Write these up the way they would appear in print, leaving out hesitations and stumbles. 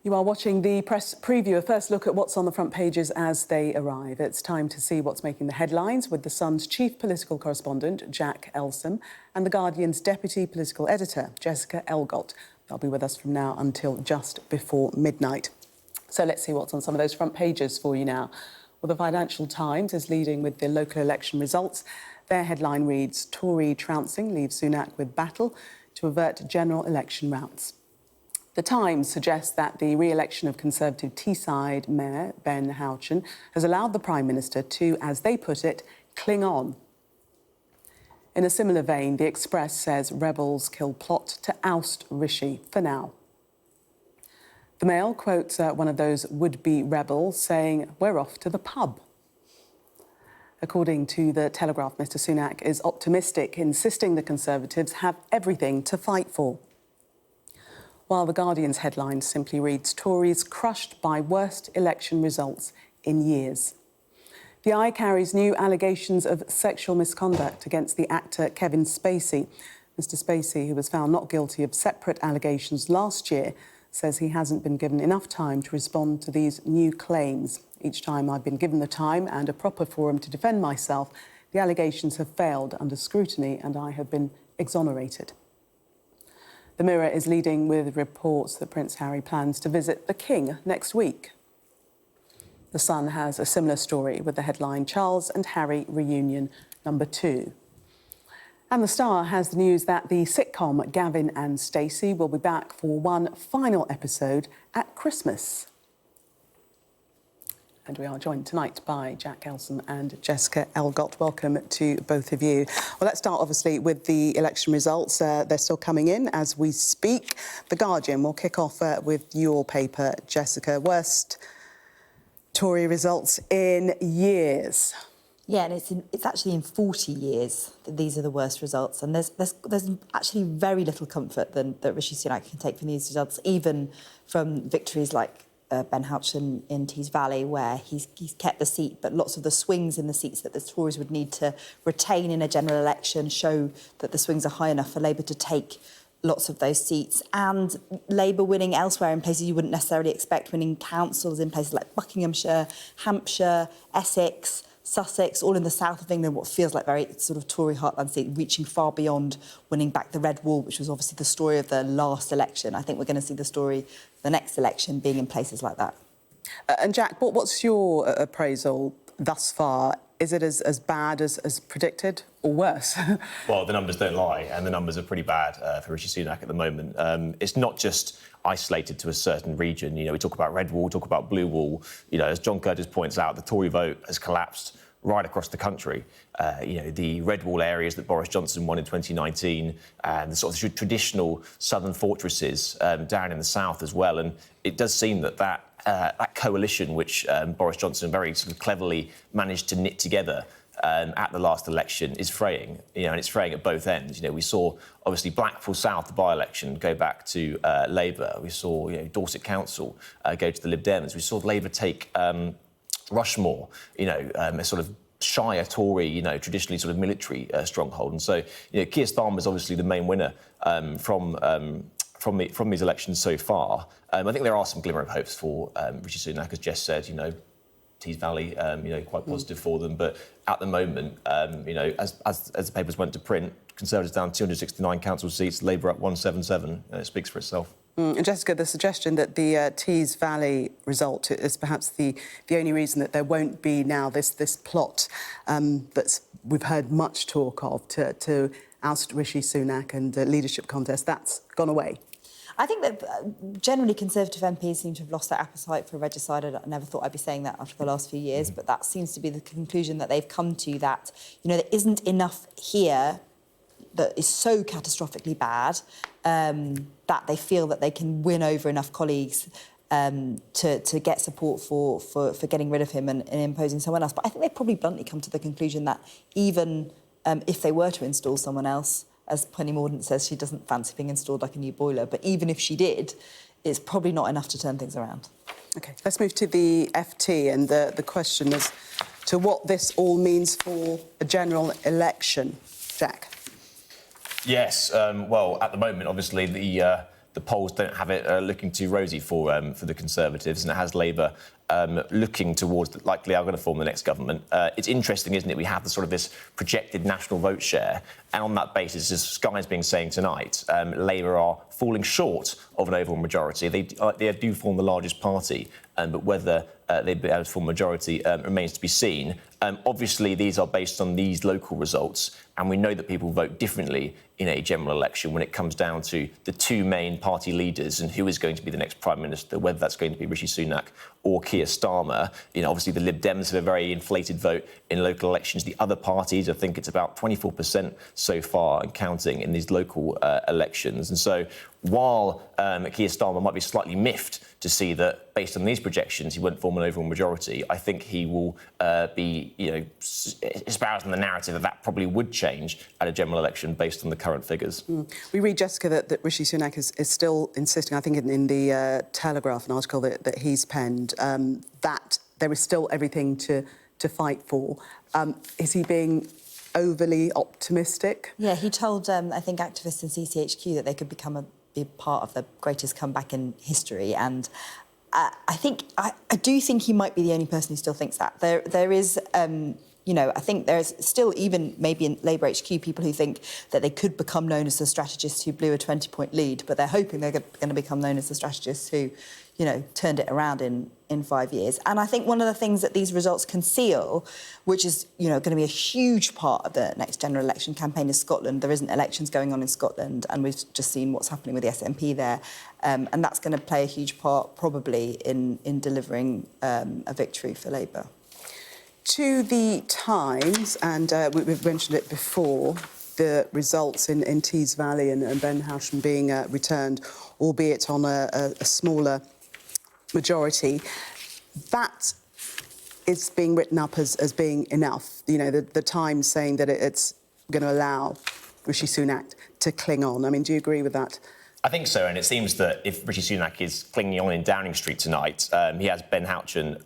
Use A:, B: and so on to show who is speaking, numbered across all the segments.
A: You are watching the press preview, a first look at what's on the front pages as they arrive. It's time to see what's making the headlines with The Sun's chief political correspondent, Jack Elsom, and The Guardian's deputy political editor, Jessica Elgot. They'll be with us from now until just before midnight. So let's see what's on some of those front pages for you now. Well, the Financial Times is leading with the local election results. Their headline reads, Tory trouncing leaves Sunak with battle to avert general election routes. The Times suggests that the re-election of Conservative Teesside Mayor Ben Houchen has allowed the Prime Minister to, as they put it, cling on. In a similar vein, The Express says rebels kill plot to oust Rishi for now. The Mail quotes one of those would-be rebels saying, "We're off to the pub." According to The Telegraph, Mr Sunak is optimistic, insisting the Conservatives have everything to fight for. While The Guardian's headline simply reads, Tories crushed by worst election results in years. The Eye carries new allegations of sexual misconduct against the actor Kevin Spacey. Mr Spacey, who was found not guilty of separate allegations last year, says he hasn't been given enough time to respond to these new claims. Each time I've been given the time and a proper forum to defend myself, the allegations have failed under scrutiny and I have been exonerated. The Mirror is leading with reports that Prince Harry plans to visit the King next week. The Sun has a similar story with the headline Charles and Harry Reunion #2. And The Star has the news that the sitcom Gavin and Stacey will be back for one final episode at Christmas. And we are joined tonight by Jack Elsom and Jessica Elgot. Welcome to both of you. Well, let's start, obviously, with the election results. They're still coming in as we speak. The Guardian will kick off with your paper, Jessica. Worst Tory results in years.
B: Yeah, and it's actually in 40 years that these are the worst results. And there's actually very little comfort that Rishi Sunak can take from these results, even from victories like Ben Houchen in Tees Valley, where he's kept the seat, but lots of the swings in the seats that the Tories would need to retain in a general election show that the swings are high enough for Labour to take lots of those seats. And Labour winning elsewhere in places you wouldn't necessarily expect, winning councils in places like Buckinghamshire, Hampshire, Essex, Sussex, all in the south of England, what feels like very sort of Tory heartland seat, reaching far beyond winning back the Red Wall, which was obviously the story of the last election. I think we're going to see the story the next election being in places like that.
A: And Jack, what's your appraisal thus far? Is it as bad as predicted or worse?
C: Well, the numbers don't lie, and the numbers are pretty bad for Rishi Sunak at the moment. It's not just isolated to a certain region. You know, we talk about Red Wall, talk about Blue Wall. You know, as John Curtis points out, the Tory vote has collapsed right across the country. You know, the Red Wall areas that Boris Johnson won in 2019 and the sort of traditional southern fortresses down in the south as well. And it does seem that coalition, which Boris Johnson very sort of cleverly managed to knit together at the last election, is fraying. You know, and it's fraying at both ends. You know, we saw obviously Blackpool South, the by-election, go back to Labour. We saw Dorset Council go to the Lib Dems. We saw Labour take Rushmore, a sort of shire Tory, traditionally sort of military stronghold. And so, Keir Starmer's obviously the main winner from these elections so far. I think there are some glimmer of hopes for Rishi Sunak, as Jess said. Tees Valley, quite positive for them. But at the moment, as the papers went to print, Conservatives down 269 council seats, Labour up 177. It speaks for itself.
A: And Jessica, the suggestion that the Tees Valley result is perhaps the only reason that there won't be now this plot that we've heard much talk of to oust Rishi Sunak and the leadership contest, that's gone away.
B: I think that generally Conservative MPs seem to have lost their appetite for regicide. I never thought I'd be saying that after the last few years, but that seems to be the conclusion that they've come to, that, there isn't enough here that is so catastrophically bad that they feel that they can win over enough colleagues to get support for getting rid of him and imposing someone else. But I think they've probably bluntly come to the conclusion that even if they were to install someone else, as Penny Mordaunt says, she doesn't fancy being installed like a new boiler, but even if she did, it's probably not enough to turn things around. OK, let's move to the FT and the question as to what this all means for a general election. Jack?
C: Yes, well, at the moment, obviously, the the polls don't have it looking too rosy for the Conservatives, and it has Labour looking towards likely are going to form the next government. It's interesting, isn't it? We have the sort of this projected national vote share, and on that basis, as Sky's been saying tonight, Labour are falling short of an overall majority. They do form the largest party, but whether they'd be able to form a majority remains to be seen. Obviously, these are based on these local results, and we know that people vote differently in a general election when it comes down to the two main party leaders and who is going to be the next Prime Minister, whether that's going to be Rishi Sunak or Keir Starmer. Obviously, the Lib Dems have a very inflated vote in local elections. The other parties, I think it's about 24% so far and counting in these local elections. And so while Keir Starmer might be slightly miffed to see that, based on these projections, he won't form an overall majority, I think he will be, espousing the narrative that probably would change at a general election based on the current figures.
A: We read, Jessica, that Rishi Sunak is still insisting, I think in the Telegraph, an article that he's penned, that there is still everything to fight for. Is he being overly optimistic?
B: Yeah, he told, I think, activists in CCHQ that they could be part of the greatest comeback in history. And I do think he might be the only person who still thinks that. There is, I think there's still, even maybe in Labour HQ, people who think that they could become known as the strategists who blew a 20-point lead, but they're hoping they're going to become known as the strategists who, turned it around in 5 years. And I think one of the things that these results conceal, which is, going to be a huge part of the next general election campaign, is Scotland. There isn't elections going on in Scotland, and we've just seen what's happening with the SNP there. And that's going to play a huge part, probably, in delivering a victory for Labour.
A: To the Times, and we've mentioned it before, the results in Tees Valley and Ben Houchen being returned, albeit on a smaller majority, that is being written up as being enough. The Times saying that it's going to allow Rishi Sunak to cling on. I mean, do you agree with that?
C: I think so, and it seems that if Rishi Sunak is clinging on in Downing Street tonight, he has Ben Houchen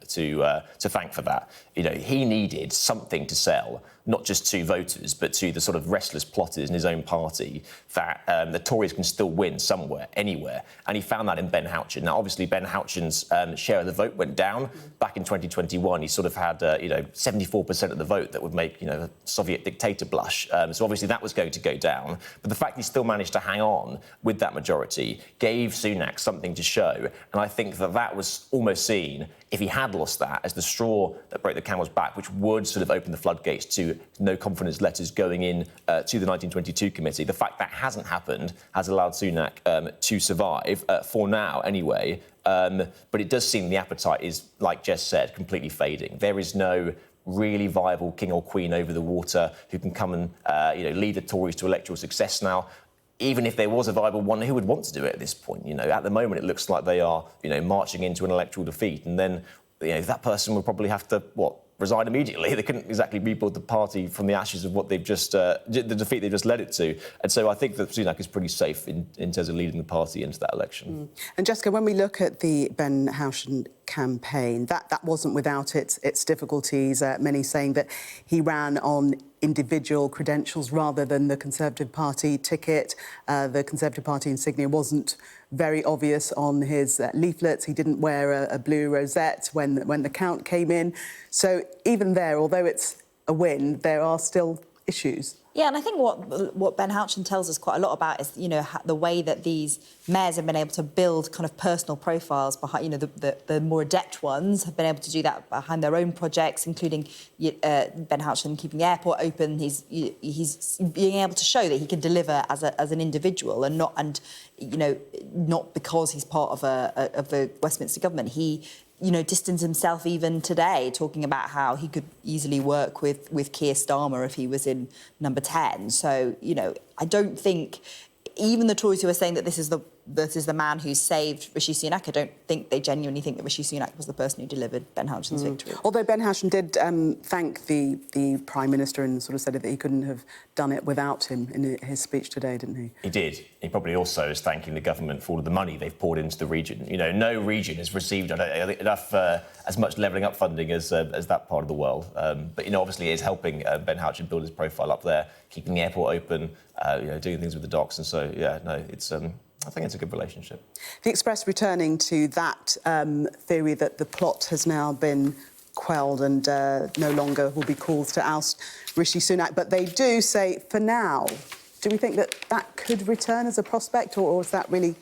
C: to thank for that. He needed something to sell, not just to voters, but to the sort of restless plotters in his own party, that the Tories can still win somewhere, anywhere. And he found that in Ben Houchen. Now, obviously, Ben Houchen's share of the vote went down. Back in 2021, he sort of had, 74% of the vote that would make, a Soviet dictator blush. So obviously that was going to go down. But the fact he still managed to hang on with that majority gave Sunak something to show. And I think that was almost seen, if he had lost that, as the straw that broke the camel's back, which would sort of open the floodgates to no confidence letters going in to the 1922 committee. The fact that hasn't happened has allowed Sunak to survive, for now anyway. But it does seem the appetite is, like Jess said, completely fading. There is no really viable king or queen over the water who can come and lead the Tories to electoral success now. Even if there was a viable one, who would want to do it at this point? At the moment, it looks like they are, marching into an electoral defeat. And then, that person would probably have to, resign immediately. They couldn't exactly rebuild the party from the ashes of what they've just, the defeat they've just led it to. And so I think that Sunak is pretty safe in terms of leading the party into that election.
A: And Jessica, when we look at the Ben Houchen campaign, that wasn't without its difficulties. Many saying that he ran on individual credentials rather than the Conservative Party ticket. The Conservative Party insignia wasn't very obvious on his leaflets. He didn't wear a blue rosette when the count came in. So even there, although it's a win, there are still issues.
B: Yeah, and I think what Ben Houchen tells us quite a lot about is, the way that these mayors have been able to build kind of personal profiles behind, the more adept ones have been able to do that behind their own projects, including Ben Houchen keeping the airport open. He's being able to show that he can deliver as an individual and not because he's part of the Westminster government. He distanced himself even today, talking about how he could easily work with Keir Starmer if he was in number 10. So, I don't think, even the Tories who are saying that this is the man who saved Rishi Sunak, I don't think they genuinely think that Rishi Sunak was the person who delivered Ben Houchen's victory.
A: Although Ben Houchen did thank the Prime Minister and sort of said that he couldn't have done it without him in his speech today, didn't he?
C: He did. He probably also is thanking the government for all of the money they've poured into the region. No region has received enough as much levelling up funding as that part of the world. But obviously it is helping Ben Houchen build his profile up there, keeping the airport open, doing things with the docks, and so it's I think it's a good relationship.
A: The Express returning to that theory that the plot has now been quelled and no longer will be calls to oust Rishi Sunak. But they do say, for now, do we think that that could return as a prospect, or is that really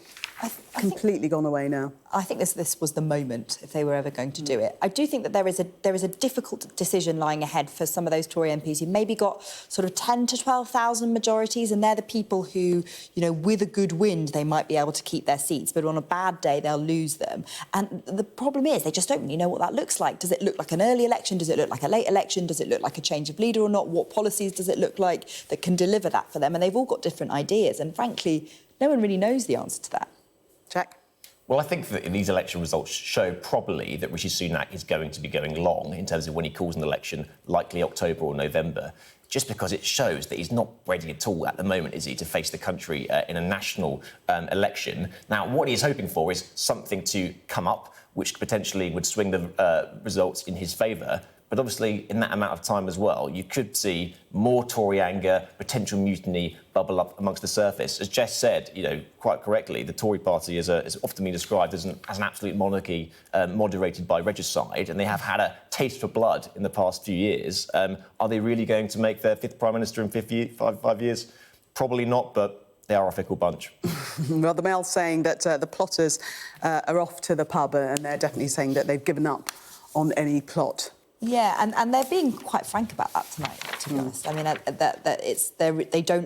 A: completely gone away now?
B: I think this was the moment, if they were ever going to do it. I do think that there is a difficult decision lying ahead for some of those Tory MPs who maybe got sort of 10 to 12,000 majorities, and they're the people who, you know, with a good wind, they might be able to keep their seats, but on a bad day, they'll lose them. And the problem is they just don't really know what that looks like. Does it look like an early election? Does it look like a late election? Does it look like a change of leader or not? What policies does it look like that can deliver that for them? And they've all got different ideas. And frankly, no one really knows the answer to that.
A: Jack?
C: Well, I think that these election results show probably that Rishi Sunak is going to be going long in terms of when he calls an election, likely October or November, just because it shows that he's not ready at all at the moment, is he, to face the country in a national election. Now, what he's hoping for is something to come up which potentially would swing the results in his favour. But obviously, in that amount of time as well, you could see more Tory anger, potential mutiny bubble up amongst the surface. As Jess said, you know, quite correctly, the Tory party is often been described as an absolute monarchy moderated by regicide, and they have had a taste for blood in the past few years. Are they really going to make their fifth Prime Minister in 5 years? Probably not, but they are a fickle bunch.
A: Well, the Mail's saying that the plotters are off to the pub, and they're definitely saying that they've given up on any plot.
B: Yeah, and they're being quite frank about that tonight, to be honest. I mean,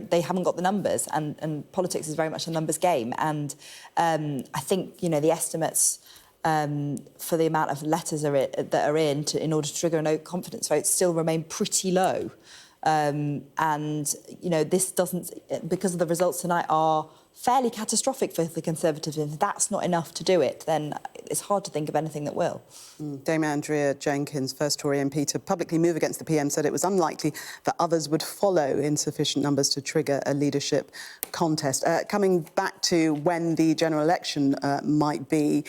B: they haven't got the numbers, and politics is very much a numbers game. And I think, you know, the estimates for the amount of letters that are in order to trigger a no confidence vote still remain pretty low. And, you know, this doesn't, because of the results tonight are fairly catastrophic for the Conservatives. If that's not enough to do it, then it's hard to think of anything that will.
A: Dame Andrea Jenkins, first Tory MP to publicly move against the PM, said it was unlikely that others would follow in sufficient numbers to trigger a leadership contest. Coming back to when the general election might be,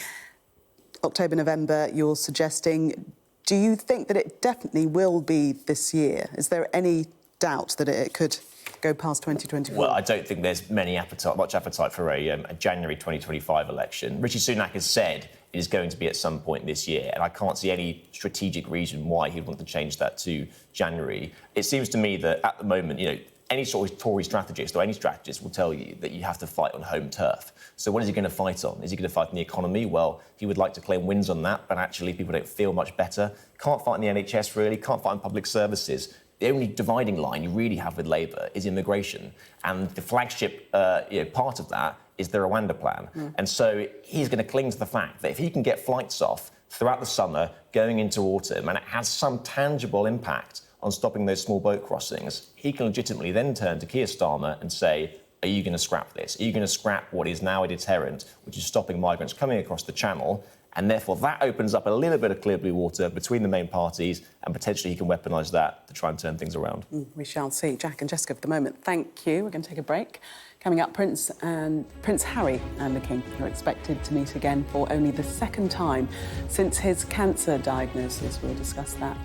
A: October, November, you're suggesting. Do you think that it definitely will be this year? Is there any doubt that it could go past 2024?
C: Well, I don't think there's much appetite for a January 2025 election. Rishi Sunak has said it is going to be at some point this year, and I can't see any strategic reason why he'd want to change that to January. It seems to me that at the moment, you know, any sort of Tory strategist or any strategist will tell you that you have to fight on home turf. So what is he going to fight on? Is he going to fight on the economy? Well, he would like to claim wins on that, but actually people don't feel much better. Can't fight on the NHS, really. Can't fight on public services. The only dividing line you really have with Labour is immigration. And the flagship part of that is the Rwanda plan. And so he's going to cling to the fact that if he can get flights off throughout the summer, going into autumn, and it has some tangible impact on stopping those small boat crossings, he can legitimately then turn to Keir Starmer and say, are you going to scrap this? Are you going to scrap what is now a deterrent, which is stopping migrants coming across the Channel? And therefore, that opens up a little bit of clear blue water between the main parties, and potentially he can weaponise that to try and turn things around.
A: We shall see. Jack and Jessica, for the moment, thank you. We're going to take a break. Coming up, Prince Harry and the King are expected to meet again for only the second time since his cancer diagnosis. We'll discuss that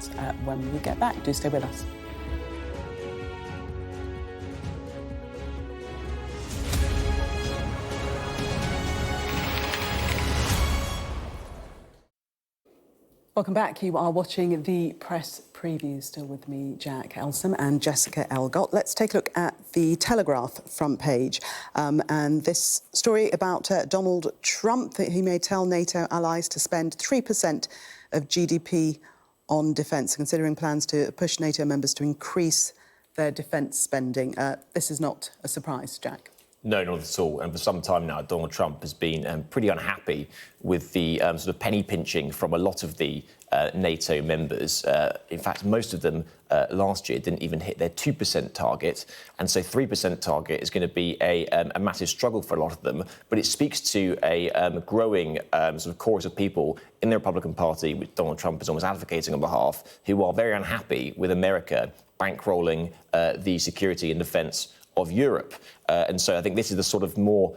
A: when we get back. Do stay with us. Welcome back. You are watching the press preview. Still with me, Jack Elsom and Jessica Elgot. Let's take a look at the Telegraph front page and this story about Donald Trump. He may tell NATO allies to spend 3% of GDP on defence, considering plans to push NATO members to increase their defence spending. This is not a surprise, Jack.
C: No, not at all. And for some time now, Donald Trump has been pretty unhappy with the sort of penny pinching from a lot of the NATO members. In fact, most of them last year didn't even hit their 2% target. And so 3% target is going to be a massive struggle for a lot of them. But it speaks to a growing sort of chorus of people in the Republican Party, which Donald Trump is almost advocating on behalf, who are very unhappy with America bankrolling the security and defence of Europe. And so I think this is the sort of more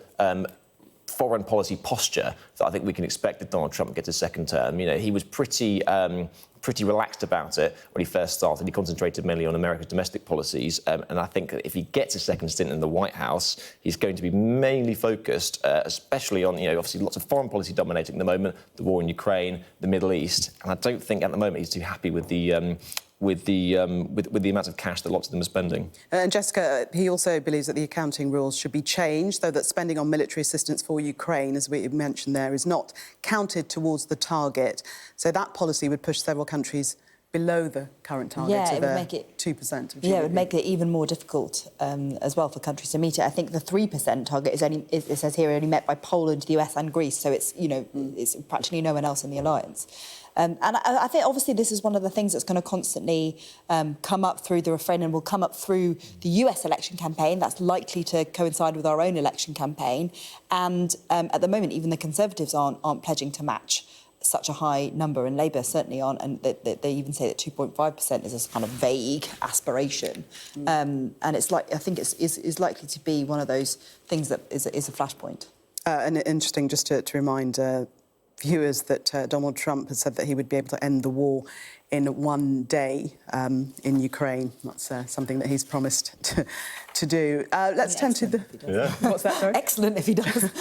C: foreign policy posture that I think we can expect if Donald Trump gets a second term. You know, he was pretty relaxed about it when he first started. He concentrated mainly on America's domestic policies, and I think if he gets a second stint in the White House, he's going to be mainly focused, especially on, obviously lots of foreign policy dominating at the moment, the war in Ukraine, the Middle East, and I don't think at the moment he's too happy with the amount of cash that lots of them are spending.
A: And Jessica, he also believes that the accounting rules should be changed, though that spending on military assistance for Ukraine, as we mentioned there, is not counted towards the target. So that policy would push several countries below the current target of 2% of GDP.
B: Yeah, it would make it even more difficult as well for countries to meet it. I think the 3% target it says here, only met by Poland, the US and Greece, so it's, it's practically no one else in the alliance. And I think, obviously, this is one of the things that's going to constantly come up through the referendum, will come up through the US election campaign. That's likely to coincide with our own election campaign. And at the moment, even the Conservatives aren't pledging to match such a high number, and Labour certainly aren't, and they even say that 2.5% is a kind of vague aspiration. And it's like, I think it's likely to be one of those things that is a flashpoint.
A: And interesting, just to remind viewers, that Donald Trump has said that he would be able to end the war in one day in Ukraine. That's something that he's promised to do. Let's turn to the...
C: Yeah.
A: What's that, sorry?
B: Excellent if he does.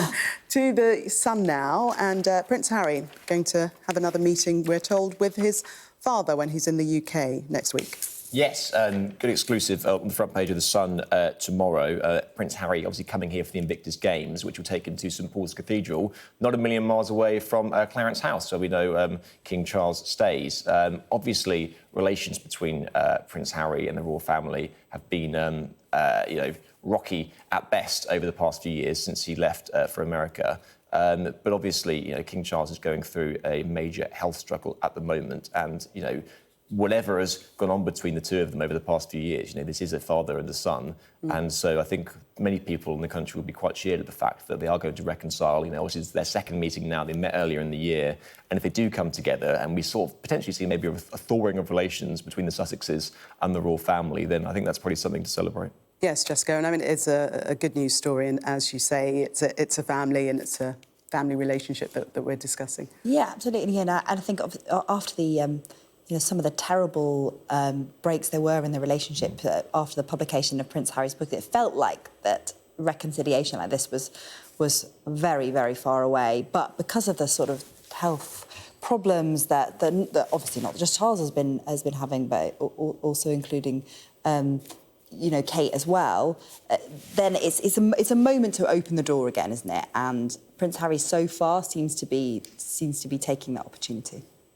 A: To the Sun now, and Prince Harry going to have another meeting, we're told, with his father when he's in the UK next week.
C: Yes, good exclusive on the front page of The Sun tomorrow. Prince Harry obviously coming here for the Invictus Games, which will take him to St Paul's Cathedral, not a million miles away from Clarence House, so we know King Charles stays. Obviously, relations between Prince Harry and the royal family have been, rocky at best over the past few years since he left for America. But obviously, King Charles is going through a major health struggle at the moment, and, whatever has gone on between the two of them over the past few years, this is a father and a son. And so I think many people in the country will be quite cheered at the fact that they are going to reconcile. Obviously it's their second meeting now. They met earlier in the year. And if they do come together and we sort of potentially see maybe a thawing of relations between the Sussexes and the royal family, then I think that's probably something to celebrate.
A: Yes, Jessica, and I mean, it's a good news story. And as you say, it's a family, and it's a family relationship that we're discussing.
B: Yeah, absolutely. And I think after the... some of the terrible breaks there were in the relationship after the publication of Prince Harry's book, it felt like that reconciliation like this was very, very far away. But because of the sort of health problems that obviously not just Charles has been having, but also including Kate as well, then it's a moment to open the door again, isn't it? And Prince Harry so far seems to be taking that opportunity.